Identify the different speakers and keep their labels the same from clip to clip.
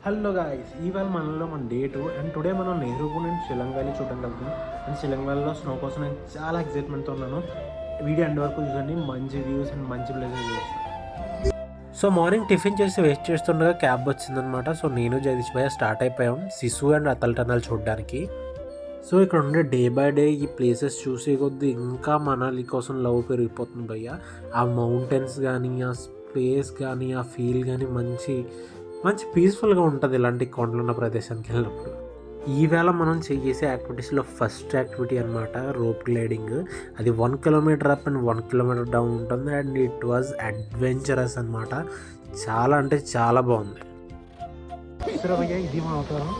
Speaker 1: Hello guys, ఇవాళ మనలో మన డే 2 అండ్ టుడే మనం నెహ్రూపూర్ అండ్ షిల్లాంగ్ వ్యాలీ చూడడానికి వెళ్తున్నాం. అండ్ షిల్లాంగ్ వ్యాలీలో స్నో కోసం నేను చాలా ఎక్సైట్మెంట్తో ఉన్నాను. వీడియో ఎండ్ వరకు చూడండి, మంచి వ్యూస్ అండ్ మంచి ప్లేసెస్ చూస్తాను. సో మార్నింగ్ టిఫిన్ చేసి వెయిట్ చేస్తుండగా క్యాబ్ వచ్చిందనమాట. సో నేను జగదీష్ భయ్య స్టార్ట్ అయిపోయాం సిసు అండ్ అతల్ టనల్ చూడడానికి. సో ఇక్కడ ఉండే డే బై డే ఈ ప్లేసెస్ చూసే కొద్దీ ఇంకా మనాలి కోసం లవ్ పెరిగిపోతుంది భయ్య. ఆ మౌంటైన్స్ కానీ, ఆ ప్లేస్ కానీ, ఆ ఫీల్ కానీ మంచి మంచి పీస్ఫుల్గా ఉంటుంది ఇలాంటి కొండలున్న ప్రదేశానికి వెళ్ళినప్పుడు. ఈవేళ మనం చేసే యాక్టివిటీస్లో ఫస్ట్ యాక్టివిటీ అనమాట రోప్ గ్లైడింగ్. అది 1 kilometer up and 1 kilometer down ఉంటుంది. అండ్ ఇట్ వాజ్ అడ్వెంచరస్ అనమాట. చాలా అంటే చాలా బాగుంది. సరే భయ్య, ఇది మా అవతారం.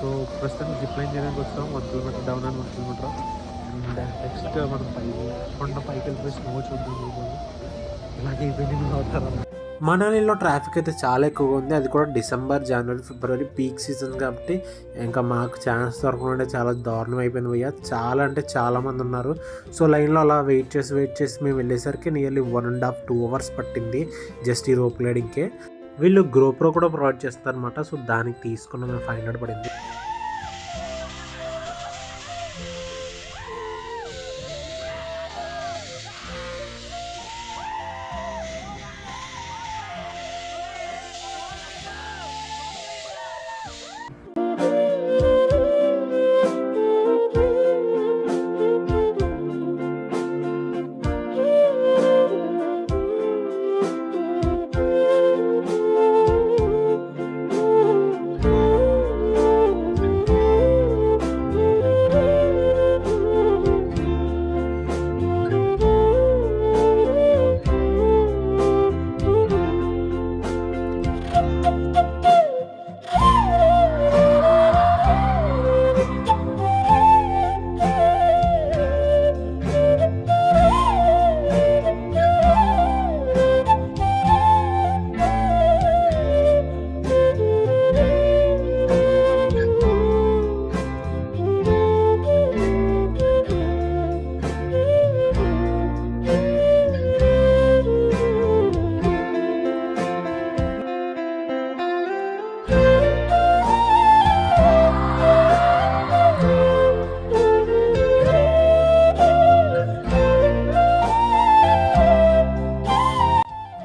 Speaker 1: సో ప్రస్తుతం జిప్ లైన్ చేయడానికి వస్తాం. 1 kilometer down and 1 kilometer. And next మనం కొండ పైకి వెళ్ళిపోయి స్నో చూద్దాం. ఇలాగే అయిపోయింది మా అవతారం. మనాలిలో ట్రాఫిక్ అయితే చాలా ఎక్కువగా ఉంది. అది కూడా డిసెంబర్, జనవరి, ఫిబ్రవరి పీక్ సీజన్ కాబట్టి ఇంకా మాకు ఛాన్స్ దొరకకుండా చాలా దారుణం అయిపోయింది భయ్య. చాలా అంటే చాలామంది ఉన్నారు. సో లైన్లో అలా వెయిట్ చేసి మేము వెళ్ళేసరికి నియర్లీ 1.5 2 hours పట్టింది జస్ట్ ఈ రోప్ గ్లైడింగ్కే. వీళ్ళు గ్రోప్రో కూడా ప్రొవైడ్ చేస్తారు అనమాట. సో దానికి తీసుకున్న మేము 500 పడింది.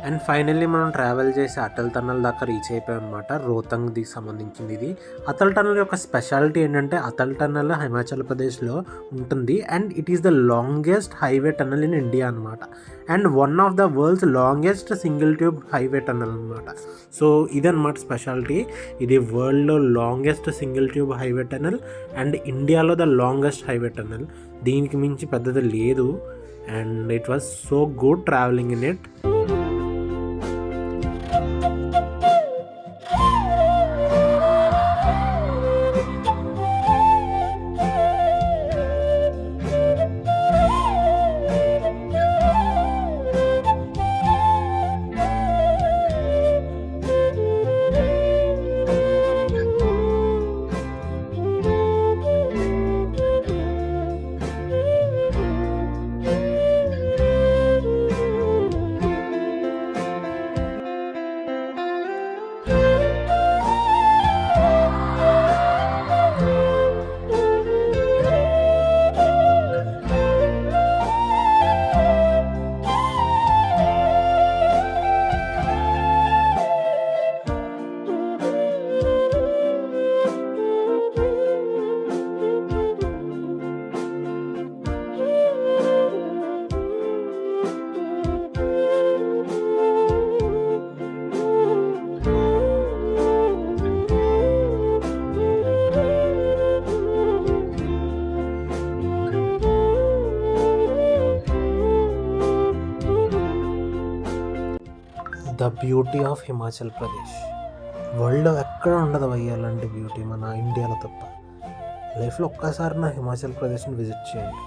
Speaker 1: అండ్ ఫైనల్లీ మనం ట్రావెల్ చేసి అటల్ టనల్ దాకా రీచ్ అయిపోయాం అనమాట. రోహతంగ్ది సంబంధించింది ఇది. అటల్ టనల్ యొక్క స్పెషాలిటీ ఏంటంటే అటల్ టనల్ హిమాచల్ ప్రదేశ్లో ఉంటుంది. And it is the longest highway tunnel in India అనమాట. And one of the world's longest single tube highway tunnel అనమాట. సో ఇదన్నమాట స్పెషాలిటీ. ఇది వరల్డ్లో longest single tube highway tunnel and ఇండియాలో ద లాంగెస్ట్ హైవే టనల్. దీనికి మించి పెద్దది లేదు. And it was so good travelling in it. The beauty of Himachal Pradesh. వరల్డ్లో ఎక్కడ ఉండదు భయ్య అలాంటి బ్యూటీ, మన ఇండియాలో తప్ప. లైఫ్లో ఒక్కసారి నా హిమాచల్ ప్రదేశ్ని విజిట్ చేయండి.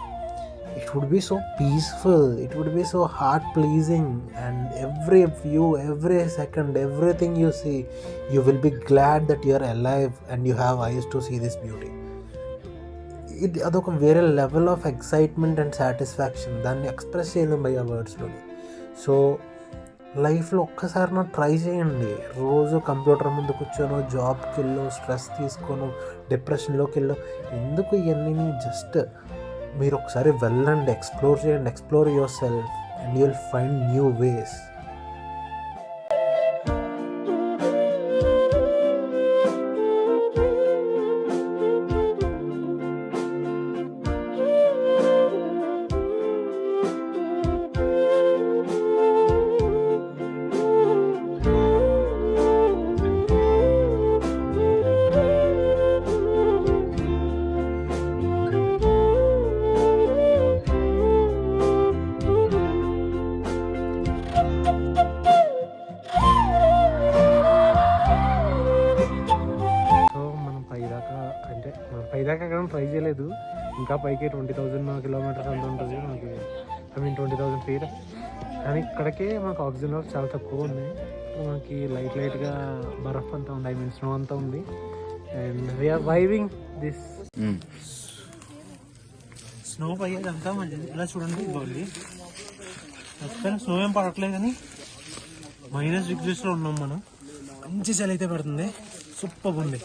Speaker 1: It would be so peaceful, it would be so heart pleasing. And every view, every second, everything you see, you will be glad that you are alive and you have eyes to see this beauty. ఇది అదొక వేరే level of excitement and satisfaction. దాన్ని express చేయలేం భయ్య వర్డ్స్లోని. So లైఫ్లో ఒక్కసారి నా try చేయండి. రోజు కంప్యూటర్ ముందు కూర్చోను, జాబ్కి వెళ్ళు, స్ట్రెస్ తీసుకోను, డిప్రెషన్లోకి వెళ్ళు. ఎందుకు ఇవన్నీ? జస్ట్ మీరు ఒకసారి వెళ్ళండి, ఎక్స్ప్లోర్ చేయండి, explore yourself and you will find new ways. పైదాకా ఎక్కడ ట్రై చేయలేదు. ఇంకా పైకి 20,000 కిలోమీటర్స్ అంత ఉంటుంది మనకి, 20,000 ఫీట్. కానీ ఇక్కడికే మనకు ఆక్సిజన్ లెవెల్స్ చాలా తక్కువ ఉన్నాయి. మనకి లైట్గా బర్ఫ్ అంతా ఉంది, స్నో అంతా ఉంది. And we are vibing this snow. పయ్యేది అంతా మంచిది. ఇలా చూడండి, ఇవ్వండి ప్రస్తుతానికి స్నో ఏం పడట్లేదు, కానీ -6 ఉన్నాం మనం. మంచి చలి అయితే పడుతుంది, సూపర్ ఉంది.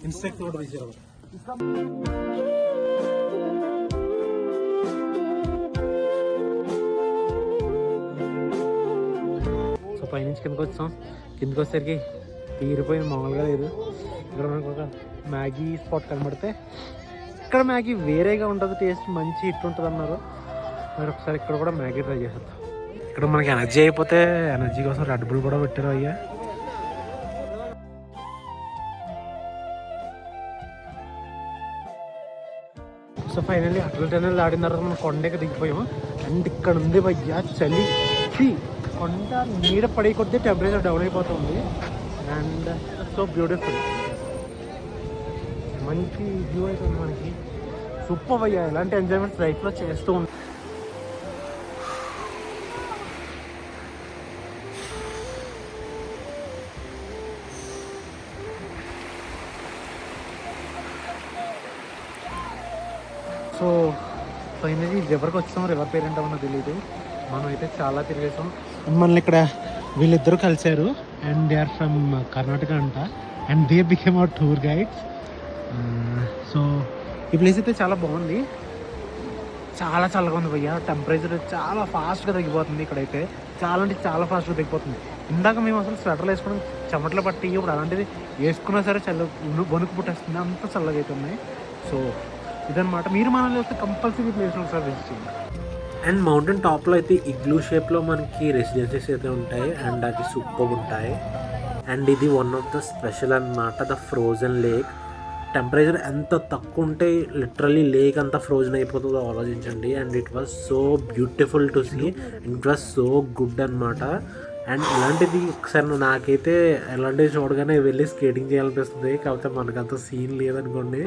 Speaker 1: ఇన్సెక్ట్ కూడా తీసారు. సో పైనుంచి కిందకి వచ్చాం. కిందకి వచ్చేసరికి తీరిపోయింది, మామూలుగా లేదు. ఇక్కడ మనకు ఒక మ్యాగీ స్పాట్ కనబడితే, ఇక్కడ మ్యాగీ వేరేగా ఉంటుంది, టేస్ట్ మంచి హిట్ ఉంటుంది అన్నారు. మరి ఒకసారి ఇక్కడ కూడా మ్యాగీ ట్రై చేసేద్దాం. ఇక్కడ మనకి ఎనర్జీ అయిపోతే ఎనర్జీ కోసం రెడ్ బుల్ కూడా పెట్టారు అయ్యా. సో ఫైనల్లీ అటల్ టనల్ దాటిన తర్వాత మనం కొండకి దిగిపోయాము. అండ్ ఇక్కడ ఉంది భయ్యా చలి. కొండ నీడ పడే కొద్దీ టెంపరేచర్ డౌన్ అయిపోతుంది. అండ్ సో బ్యూటిఫుల్, మంచి వ్యూ అవుతుంది మనకి. సూపర్ భయ్యా, ఇలాంటి ఎంజాయ్మెంట్స్ లైఫ్లో చేస్తూ ఉంటాం. సో ఫైనల్లీ రివర్కి వచ్చాం. రివర్ పేరు ఏంటో తెలియదు. మనం అయితే చాలా తిరిగేసాం. మనల్ని ఇక్కడ వీళ్ళిద్దరూ కలిశారు. And they are from Karnataka అంట. And they became our tour guides. So ఈ ప్లేస్ అయితే చాలా బాగుంది. చాలా చల్లగా ఉంది భయ్య. టెంపరేచర్ చాలా ఫాస్ట్గా తగ్గిపోతుంది ఇక్కడైతే. చాలా అంటే చాలా ఫాస్ట్గా తగ్గిపోతుంది. ఇందాక మేము అసలు స్వెటర్లు వేసుకుని చెమటలు పట్టి, ఇప్పుడు అలాంటిది వేసుకున్నా సరే వణుకు పుట్టేస్తుంది, అంత చల్లగా అవుతున్నాయి. సో ఇదనమాట. మీరు మనల్ని వస్తే కంపల్సరీ ప్లేస్ ఒకసారి విజిట్ చేయండి. అండ్ మౌంటైన్ టాప్లో అయితే ఇగ్లూ షేప్లో మనకి రెసిడెన్సీస్ అయితే ఉంటాయి. అండ్ అది సూపర్ ఉంటాయి. అండ్ ఇది వన్ ఆఫ్ ద స్పెషల్ అన్నమాట, ద ఫ్రోజన్ లేక్. టెంపరేచర్ ఎంత తక్కువ ఉంటే లిటరల్లీ లేక్ అంతా ఫ్రోజన్ అయిపోతుందో ఆలోచించండి. And it was so beautiful to see. It was so good అనమాట. అండ్ ఇలాంటిది ఒకసారి నాకైతే ఇలాంటివి చూడగానే వెళ్ళి స్కేటింగ్ చేయాలనిపిస్తుంది. కాకపోతే మనకంత సీన్ లేదనుకోండి.